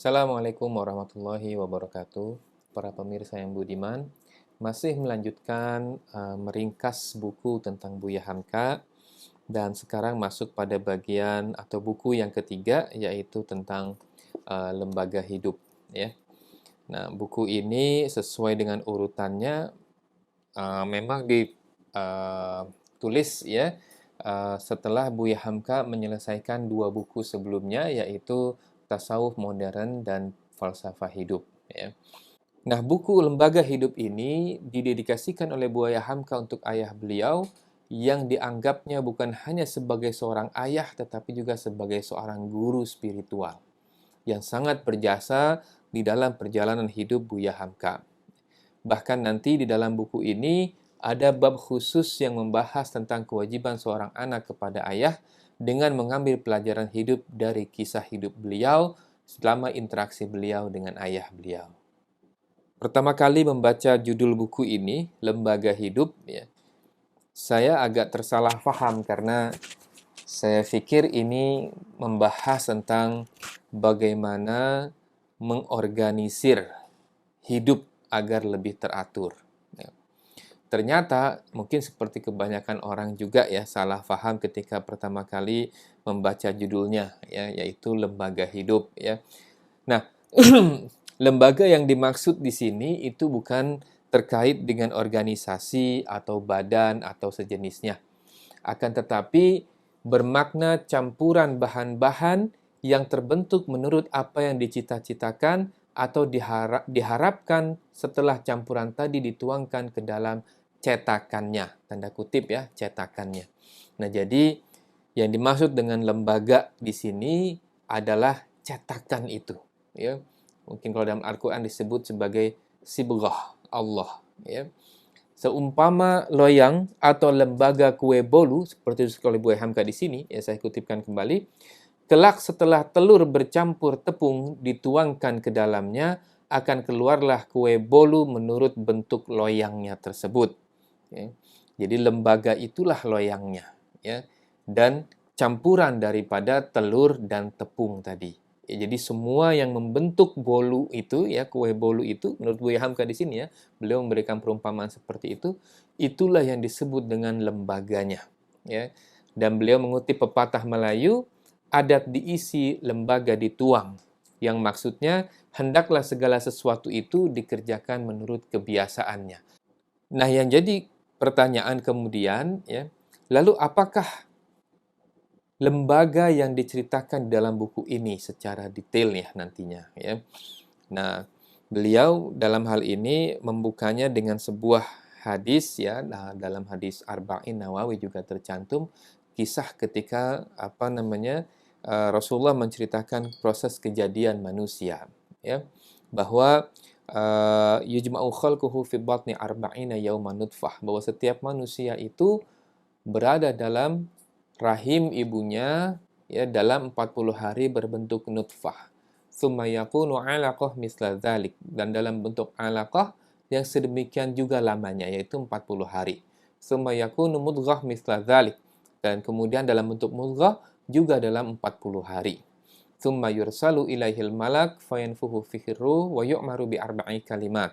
Assalamualaikum warahmatullahi wabarakatuh. Para pemirsa yang budiman, masih melanjutkan meringkas buku tentang Buya Hamka dan sekarang masuk pada bagian atau buku yang ketiga yaitu tentang lembaga hidup ya. Nah, buku ini sesuai dengan urutannya memang ditulis ya setelah Buya Hamka menyelesaikan dua buku sebelumnya yaitu Tasawuf Modern dan Falsafah Hidup ya. Nah, buku Lembaga Hidup ini didedikasikan oleh Buya Hamka untuk ayah beliau yang dianggapnya bukan hanya sebagai seorang ayah tetapi juga sebagai seorang guru spiritual yang sangat berjasa di dalam perjalanan hidup Buya Hamka. Bahkan nanti di dalam buku ini ada bab khusus yang membahas tentang kewajiban seorang anak kepada ayah dengan mengambil pelajaran hidup dari kisah hidup beliau selama interaksi beliau dengan ayah beliau. Pertama kali membaca judul buku ini, Lembaga Hidup, ya, saya agak tersalah paham karena saya pikir ini membahas tentang bagaimana mengorganisir hidup agar lebih teratur. Ya. Ternyata mungkin seperti kebanyakan orang juga ya salah paham ketika pertama kali membaca judulnya ya yaitu lembaga hidup ya. Nah, lembaga yang dimaksud di sini itu bukan terkait dengan organisasi atau badan atau sejenisnya. Akan tetapi bermakna campuran bahan-bahan yang terbentuk menurut apa yang dicita-citakan atau diharapkan setelah campuran tadi dituangkan ke dalam cetakannya, tanda kutip ya, cetakannya. Nah, jadi yang dimaksud dengan lembaga di sini adalah cetakan itu, ya. Mungkin kalau dalam Al-Qur'an disebut sebagai sibghah Allah, ya. Seumpama loyang atau lembaga kue bolu seperti oleh Buya Hamka di sini, ya saya kutipkan kembali. Kelak setelah telur bercampur tepung dituangkan ke dalamnya, akan keluarlah kue bolu menurut bentuk loyangnya tersebut. Ya. Jadi lembaga itulah loyangnya, ya. Dan campuran daripada telur dan tepung tadi. Ya, jadi semua yang membentuk bolu itu, ya kue bolu itu, menurut Buya Hamka di sini ya, beliau memberikan perumpamaan seperti itu, itulah yang disebut dengan lembaganya. Ya. Dan beliau mengutip pepatah Melayu, adat diisi, lembaga dituang. Yang maksudnya, hendaklah segala sesuatu itu dikerjakan menurut kebiasaannya. Nah, yang jadi pertanyaan kemudian, ya, lalu apakah lembaga yang diceritakan dalam buku ini secara detail ya nantinya, ya. Nah, beliau dalam hal ini membukanya dengan sebuah hadis ya. Nah, dalam hadis Arba'in Nawawi juga tercantum kisah ketika Rasulullah menceritakan proses kejadian manusia ya, bahwa yujma'u khalquhu fi batni arba'ina yawman nutfah, bahwa setiap manusia itu berada dalam rahim ibunya ya dalam 40 hari berbentuk nutfah. Tsumma yakunu 'alaqah misla dzalik, dan dalam bentuk 'alaqah yang sedemikian juga lamanya yaitu 40 hari. Tsumma yakunu mudghah misla dzalik, dan kemudian dalam bentuk mudghah juga dalam 40 hari. Tsumma yursalu ilaihil malak fayanfuhu fihi ruh wa yu'maru bi arba'i kalimat.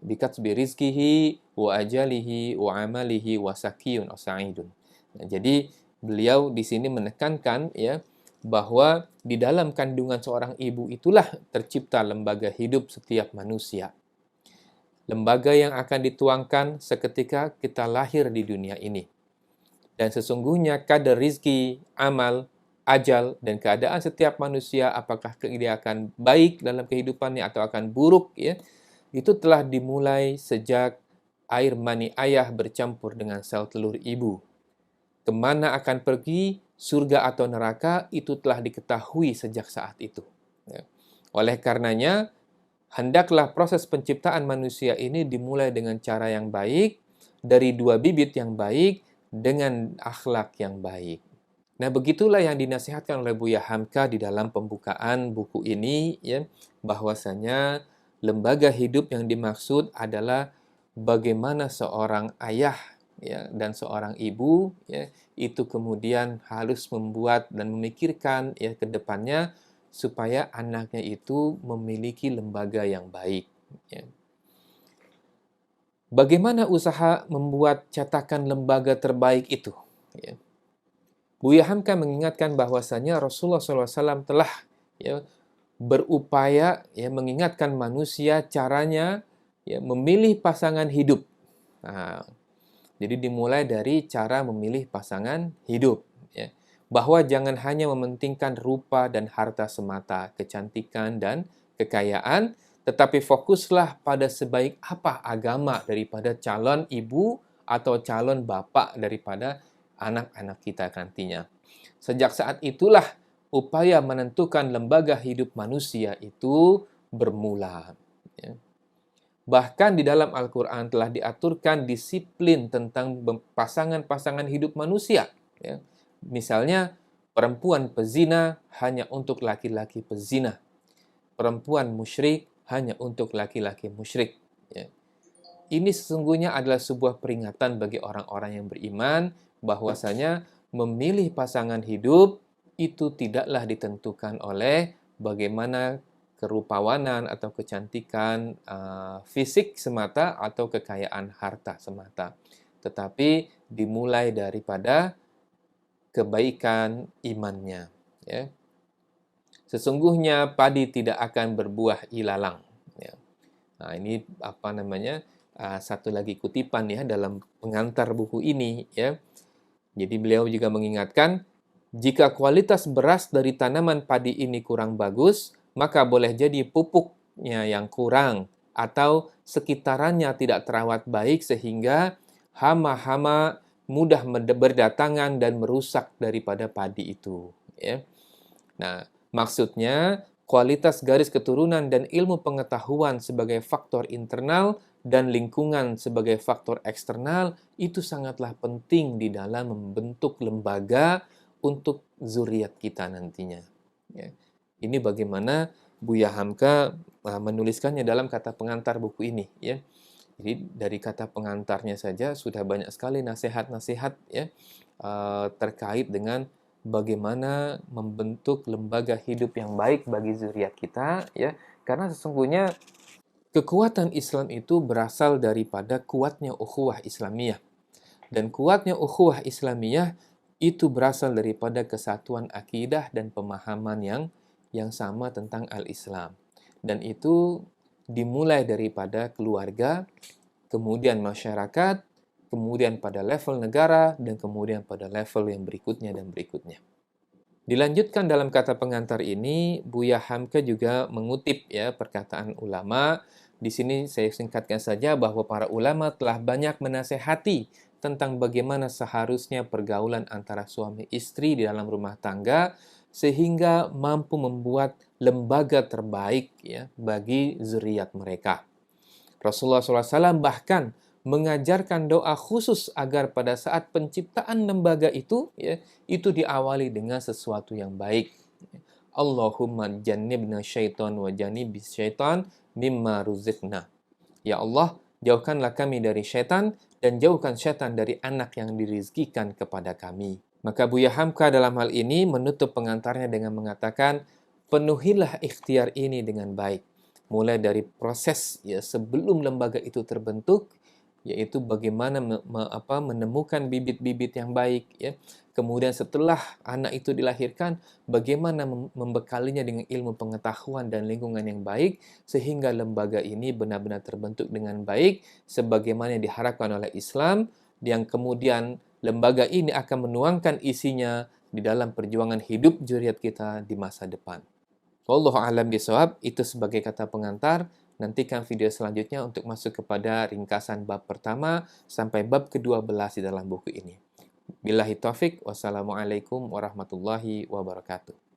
Bikatsbi rizkihi wa ajalihi wa amalihi wa sakiyun aw sa'idun. Nah, jadi beliau di sini menekankan ya bahwa di dalam kandungan seorang ibu itulah tercipta lembaga hidup setiap manusia. Lembaga yang akan dituangkan seketika kita lahir di dunia ini. Dan sesungguhnya kadar rizki, amal, ajal, dan keadaan setiap manusia, apakah dia akan baik dalam kehidupannya atau akan buruk, ya, itu telah dimulai sejak air mani ayah bercampur dengan sel telur ibu. Kemana akan pergi, surga atau neraka, itu telah diketahui sejak saat itu. Ya. Oleh karenanya, hendaklah proses penciptaan manusia ini dimulai dengan cara yang baik, dari dua bibit yang baik, dengan akhlak yang baik. Nah, begitulah yang dinasihatkan oleh Buya Hamka di dalam pembukaan buku ini, ya, bahwasanya lembaga hidup yang dimaksud adalah bagaimana seorang ayah ya dan seorang ibu ya itu kemudian harus membuat dan memikirkan ya ke depannya supaya anaknya itu memiliki lembaga yang baik. Ya. Bagaimana usaha membuat cetakan lembaga terbaik itu? Ya. Buya Hamka mengingatkan bahwasanya Rasulullah SAW telah ya, berupaya ya, mengingatkan manusia caranya ya, memilih pasangan hidup. Nah, jadi dimulai dari cara memilih pasangan hidup. Ya. Bahwa jangan hanya mementingkan rupa dan harta semata, kecantikan dan kekayaan, tetapi fokuslah pada sebaik apa agama daripada calon ibu atau calon bapak daripada anak-anak kita nantinya. Sejak saat itulah upaya menentukan lembaga hidup manusia itu bermula. Ya. Bahkan di dalam Al-Quran telah diaturkan disiplin tentang pasangan-pasangan hidup manusia. Ya. Misalnya, perempuan pezina hanya untuk laki-laki pezina. Perempuan musyrik hanya untuk laki-laki musyrik. Ya. Ini sesungguhnya adalah sebuah peringatan bagi orang-orang yang beriman bahwasanya memilih pasangan hidup itu tidaklah ditentukan oleh bagaimana kerupawanan atau kecantikan fisik semata atau kekayaan harta semata. Tetapi dimulai daripada kebaikan imannya. Ya. Sesungguhnya padi tidak akan berbuah ilalang. Ya. Nah, ini apa namanya? Satu lagi kutipan ya dalam pengantar buku ini ya. Jadi beliau juga mengingatkan, jika kualitas beras dari tanaman padi ini kurang bagus, maka boleh jadi pupuknya yang kurang atau sekitarannya tidak terawat baik sehingga hama-hama mudah berdatangan dan merusak daripada padi itu. Ya. Nah, maksudnya kualitas garis keturunan dan ilmu pengetahuan sebagai faktor internal dan lingkungan sebagai faktor eksternal itu sangatlah penting di dalam membentuk lembaga untuk zuriat kita nantinya. Ya. Ini bagaimana Buya Hamka menuliskannya dalam kata pengantar buku ini. Ya. Jadi dari kata pengantarnya saja sudah banyak sekali nasihat-nasihat ya terkait dengan bagaimana membentuk lembaga hidup yang baik bagi zuriat kita ya. Karena sesungguhnya kekuatan Islam itu berasal daripada kuatnya ukhuwah Islamiyah. Dan kuatnya ukhuwah Islamiyah itu berasal daripada kesatuan akidah dan pemahaman yang sama tentang al-Islam. Dan itu dimulai daripada keluarga, kemudian masyarakat, kemudian pada level negara, dan kemudian pada level yang berikutnya dan berikutnya. Dilanjutkan dalam kata pengantar ini, Buya Hamka juga mengutip ya perkataan ulama. Di sini saya singkatkan saja bahwa para ulama telah banyak menasehati tentang bagaimana seharusnya pergaulan antara suami istri di dalam rumah tangga sehingga mampu membuat lembaga terbaik ya bagi zuriat mereka. Rasulullah SAW bahkan mengajarkan doa khusus agar pada saat penciptaan lembaga itu ya, itu diawali dengan sesuatu yang baik. Allahumma jannibna syaitan wa jannibis syaitan mimma ruzikna. Ya Allah, jauhkanlah kami dari syaitan dan jauhkan syaitan dari anak yang dirizkikan kepada kami. Maka Buya Hamka dalam hal ini menutup pengantarnya dengan mengatakan, penuhilah ikhtiar ini dengan baik. Mulai dari proses ya sebelum lembaga itu terbentuk, yaitu bagaimana menemukan bibit-bibit yang baik ya. Kemudian setelah anak itu dilahirkan, bagaimana membekalinya dengan ilmu pengetahuan dan lingkungan yang baik sehingga lembaga ini benar-benar terbentuk dengan baik sebagaimana yang diharapkan oleh Islam, yang kemudian lembaga ini akan menuangkan isinya di dalam perjuangan hidup zuriat kita di masa depan. Wallahu a'lam bishawab, itu sebagai kata pengantar. Nantikan video selanjutnya untuk masuk kepada ringkasan bab pertama sampai bab ke-12 di dalam buku ini. Billahi taufik, wassalamualaikum warahmatullahi wabarakatuh.